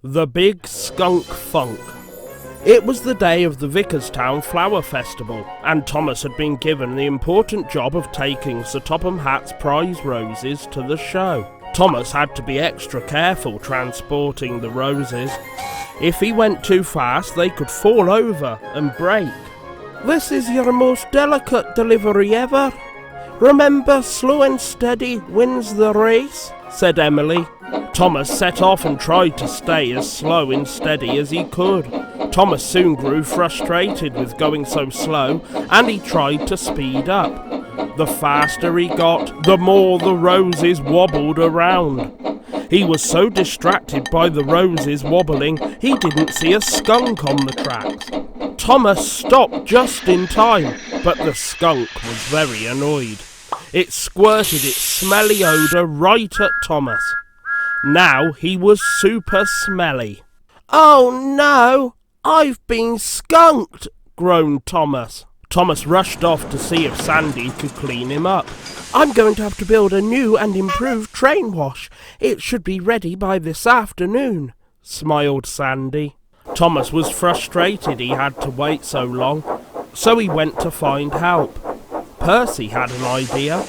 The Big Skunk Funk. It was the day of the Vickerstown Flower Festival, and Thomas had been given the important job of taking Sir Topham Hatt's prize roses to the show. Thomas had to be extra careful transporting the roses. If he went too fast, they could fall over and break. "This is your most delicate delivery ever. Remember, slow and steady wins the race," said Emily. Thomas set off and tried to stay as slow and steady as he could. Thomas soon grew frustrated with going so slow, and he tried to speed up. The faster he got, the more the roses wobbled around. He was so distracted by the roses wobbling, he didn't see a skunk on the tracks. Thomas stopped just in time, but the skunk was very annoyed. It squirted its smelly odour right at Thomas. Now he was super smelly. "Oh no, I've been skunked," groaned Thomas. Thomas rushed off to see if Sandy could clean him up. "I'm going to have to build a new and improved train wash. It should be ready by this afternoon," smiled Sandy. Thomas was frustrated he had to wait so long, so he went to find help. Percy had an idea.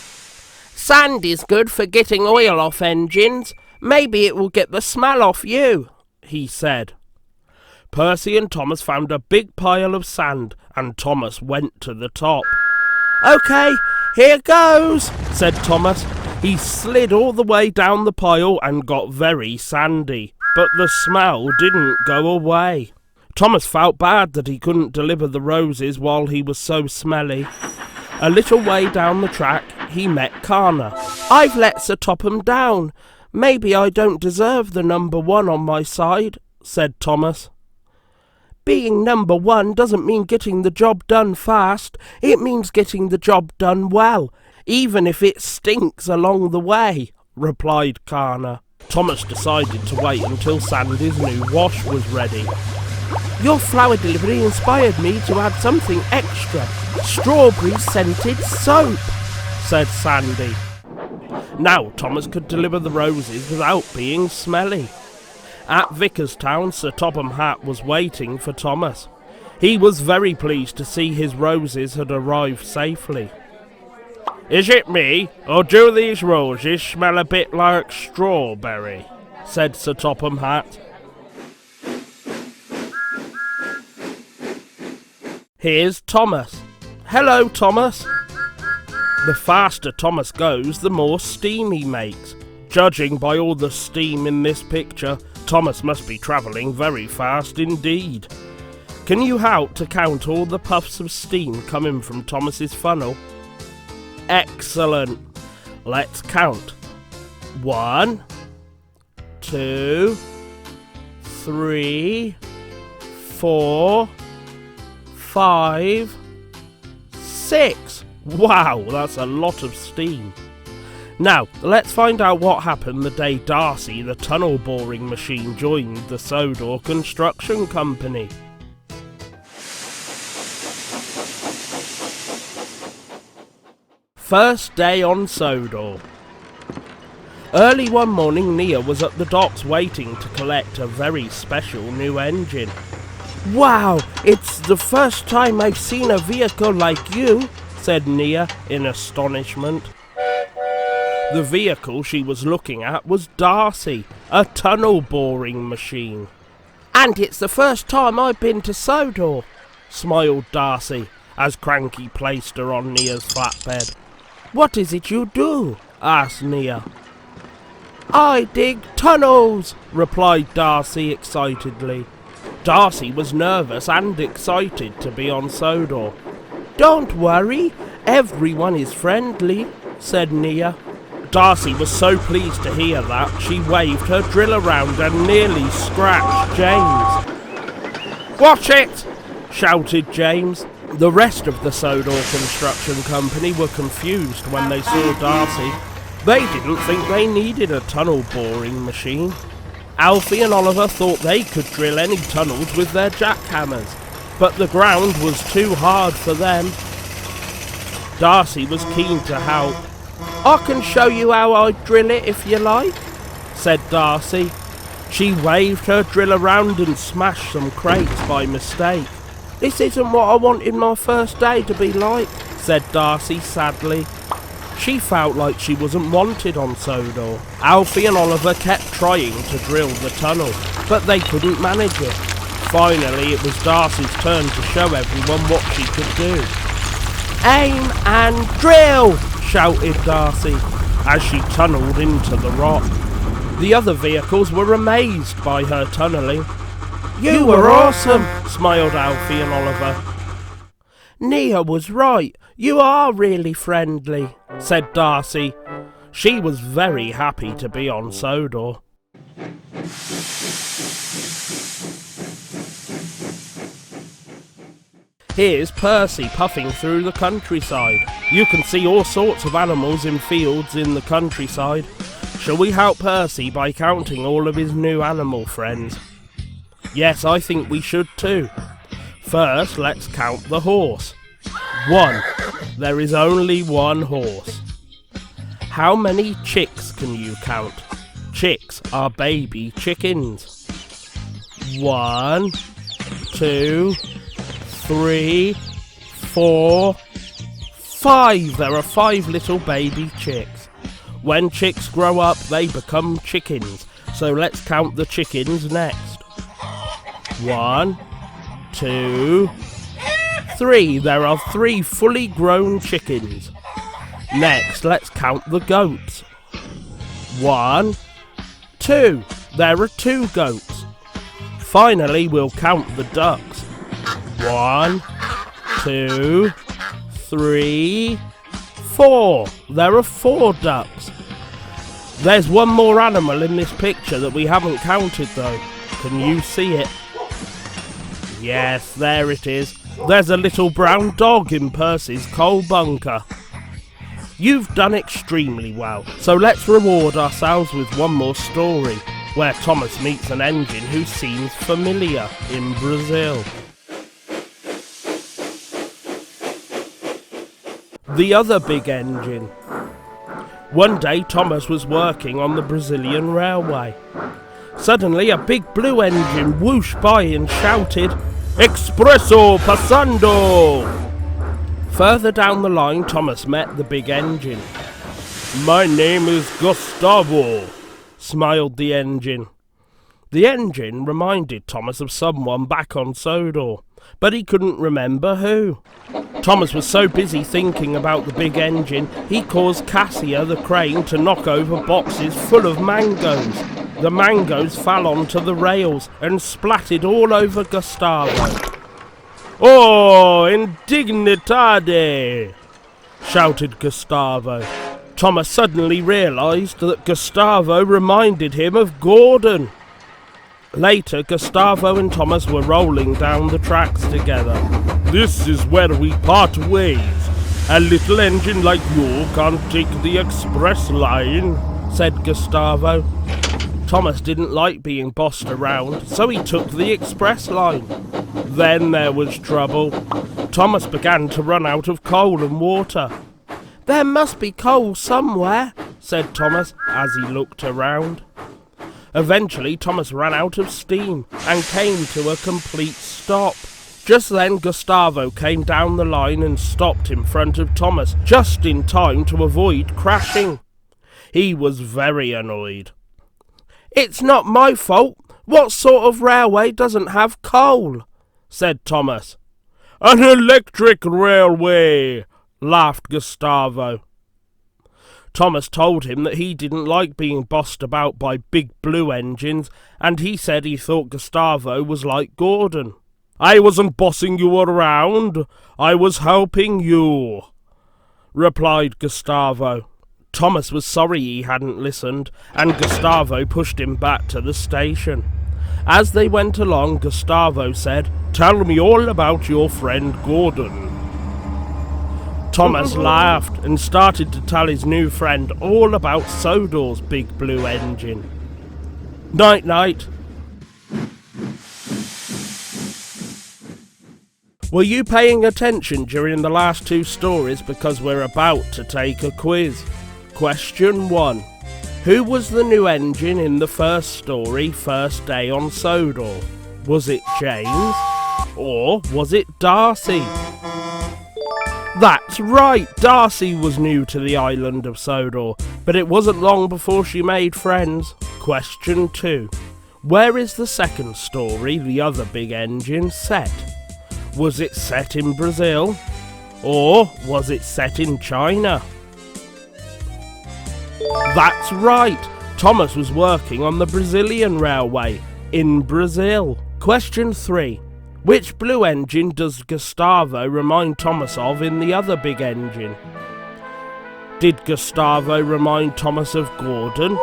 "Sandy's good for getting oil off engines. Maybe it will get the smell off you," he said. Percy and Thomas found a big pile of sand, and Thomas went to the top. "Okay, here goes," said Thomas. He slid all the way down the pile and got very sandy, but the smell didn't go away. Thomas felt bad that he couldn't deliver the roses while he was so smelly. A little way down the track, he met Kana. "I've let Sir Topham down. Maybe I don't deserve the number one on my side," said Thomas. "Being number one doesn't mean getting the job done fast. It means getting the job done well, even if it stinks along the way," replied Kana. Thomas decided to wait until Sandy's new wash was ready. "Your flower delivery inspired me to add something extra. Strawberry-scented soap," said Sandy. Now Thomas could deliver the roses without being smelly. At Vickerstown, Sir Topham Hatt was waiting for Thomas. He was very pleased to see his roses had arrived safely. "Is it me, or do these roses smell a bit like strawberry?" said Sir Topham Hatt. Here's Thomas. "Hello, Thomas." The faster Thomas goes, the more steam he makes. Judging by all the steam in this picture, Thomas must be travelling very fast indeed. Can you help to count all the puffs of steam coming from Thomas's funnel? Excellent. Let's count. 1, 2, 3, 4, 5, 6. Wow, that's a lot of steam. Now, let's find out what happened the day Darcy, the tunnel boring machine, joined the Sodor construction company. First day on Sodor. Early one morning, Nia was at the docks waiting to collect a very special new engine. "Wow, it's the first time I've seen a vehicle like you," said Nia in astonishment. The vehicle she was looking at was Darcy, a tunnel boring machine. "And it's the first time I've been to Sodor," smiled Darcy as Cranky placed her on Nia's flatbed. "What is it you do?" asked Nia. "I dig tunnels," replied Darcy excitedly. Darcy was nervous and excited to be on Sodor. "Don't worry, everyone is friendly," said Nia. Darcy was so pleased to hear that, she waved her drill around and nearly scratched James. "Watch it!" shouted James. The rest of the Sodor construction company were confused when they saw Darcy. They didn't think they needed a tunnel boring machine. Alfie and Oliver thought they could drill any tunnels with their jackhammers, but the ground was too hard for them. Darcy was keen to help. "I can show you how I drill it if you like," said Darcy. She waved her drill around and smashed some crates by mistake. "This isn't what I wanted my first day to be like," said Darcy sadly. She felt like she wasn't wanted on Sodor. Alfie and Oliver kept trying to drill the tunnel, but they couldn't manage it. Finally, it was Darcy's turn to show everyone what she could do. "Aim and drill!" shouted Darcy, as she tunnelled into the rock. The other vehicles were amazed by her tunnelling. "You were awesome," smiled Alfie and Oliver. "Nia was right, you are really friendly," said Darcy. She was very happy to be on Sodor. Here's Percy puffing through the countryside. You can see all sorts of animals in fields in the countryside. Shall we help Percy by counting all of his new animal friends? Yes, I think we should too. First, let's count the horse. 1. There is only one horse. How many chicks can you count? Chicks are baby chickens. 1, 2, 3, 4, 5. There are 5 little baby chicks. When chicks grow up, they become chickens. So let's count the chickens next. 1, 2, 3. There are 3 fully grown chickens. Next, let's count the goats. 1, 2. There are 2 goats. Finally, we'll count the ducks. 1, 2, 3, 4. There are 4 ducks. There's one more animal in this picture that we haven't counted though. Can you see it? Yes, there it is. There's a little brown dog in Percy's coal bunker. You've done extremely well, so let's reward ourselves with one more story, where Thomas meets an engine who seems familiar in Brazil. The other big engine. One day Thomas was working on the Brazilian railway. Suddenly a big blue engine whooshed by and shouted, "Expresso passando!" Further down the line Thomas met the big engine. "My name is Gustavo," smiled the engine. The engine reminded Thomas of someone back on Sodor, but he couldn't remember who. Thomas was so busy thinking about the big engine, he caused Cassia the crane to knock over boxes full of mangoes. The mangoes fell onto the rails and splattered all over Gustavo. "Oh, indignitade!" shouted Gustavo. Thomas suddenly realised that Gustavo reminded him of Gordon. Later, Gustavo and Thomas were rolling down the tracks together. "This is where we part ways. A little engine like you can't take the express line," said Gustavo. Thomas didn't like being bossed around, so he took the express line. Then there was trouble. Thomas began to run out of coal and water. "There must be coal somewhere," said Thomas as he looked around. Eventually, Thomas ran out of steam and came to a complete stop. Just then, Gustavo came down the line and stopped in front of Thomas, just in time to avoid crashing. He was very annoyed. "It's not my fault. What sort of railway doesn't have coal?" said Thomas. "An electric railway," laughed Gustavo. Thomas told him that he didn't like being bossed about by big blue engines, and he said he thought Gustavo was like Gordon. "I wasn't bossing you around, I was helping you," replied Gustavo. Thomas was sorry he hadn't listened, and Gustavo pushed him back to the station. As they went along, Gustavo said, "Tell me all about your friend Gordon." Thomas laughed and started to tell his new friend all about Sodor's big blue engine. Night-night. Were you paying attention during the last 2 stories, because we're about to take a quiz? Question 1. Who was the new engine in the first story, First Day on Sodor? Was it James? Or was it Darcy? That's right, Darcy was new to the island of Sodor, but it wasn't long before she made friends. Question 2. Where is the second story, the other big engine, set? Was it set in Brazil? Or was it set in China? That's right, Thomas was working on the Brazilian railway, in Brazil. Question 3. Which blue engine does Gustavo remind Thomas of in the other big engine? Did Gustavo remind Thomas of Gordon?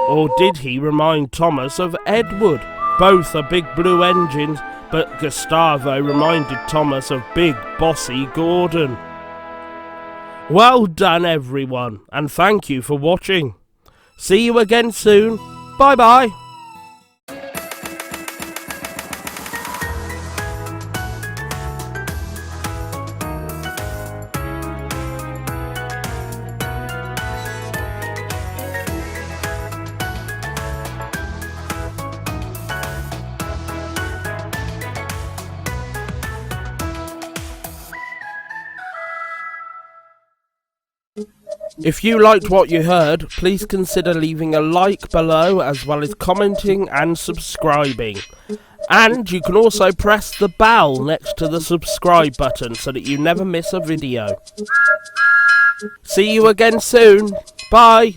Or did he remind Thomas of Edward? Both are big blue engines, but Gustavo reminded Thomas of big bossy Gordon. Well done everyone, and thank you for watching. See you again soon. Bye bye. If you liked what you heard, please consider leaving a like below as well as commenting and subscribing. And you can also press the bell next to the subscribe button so that you never miss a video. See you again soon. Bye.